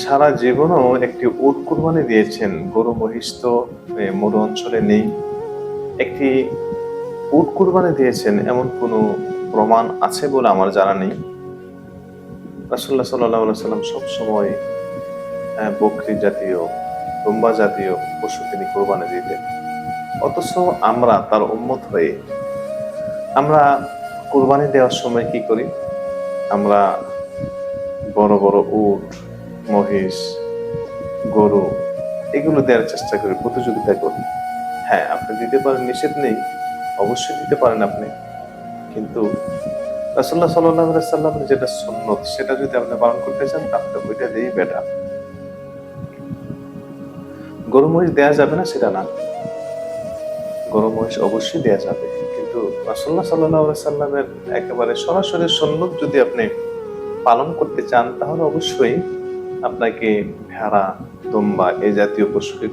সারা জীবনও একটি উট কুরবানি দিয়েছেন। গরু মহিষ তো মরু অঞ্চলে নেই। একটি উট কুরবানি দিয়েছেন এমন কোনো প্রমাণ আছে বলে আমার জানা নেই। রাসূলুল্লাহ সাল্লাল্লাহু আলাইহি ওয়াসাল্লাম সবসময় বকরি জাতীয়, দুম্বা জাতীয় পশু তিনি কোরবানি দিতেন। অথচ আমরা তার উম্মত হয়ে আমরা কোরবানি দেওয়ার সময় কি করি? আমরা বড় বড় উট, মহিষ, গরু এগুলো দেওয়ার চেষ্টা করি, প্রতিযোগিতা করি। হ্যাঁ, আপনি দিতে পারেন, নিষেধ নেই, অবশ্যই দিতে পারেন আপনি। কিন্তু রাসূলুল্লাহ সাল্লাল্লাহু আলাইহি সাল্লামের যেটা সুন্নত সেটা যদি আপনি পালন করতে চান তাহলে ওইটা দিয়েই বেটার। গরু মহিষ দেয়া যাবে না সেটা না, গরু মহিষ অবশ্যই দেয়া যাবে। কিন্তু রাসূলুল্লাহ সাল্লাল্লাহু আলাইহি সাল্লামের একেবারে সরাসরি সুন্নত যদি আপনি পালন করতে চান তাহলে অবশ্যই আপনাকে ভেড়া, দুম্বা এই জাতীয় পশুকে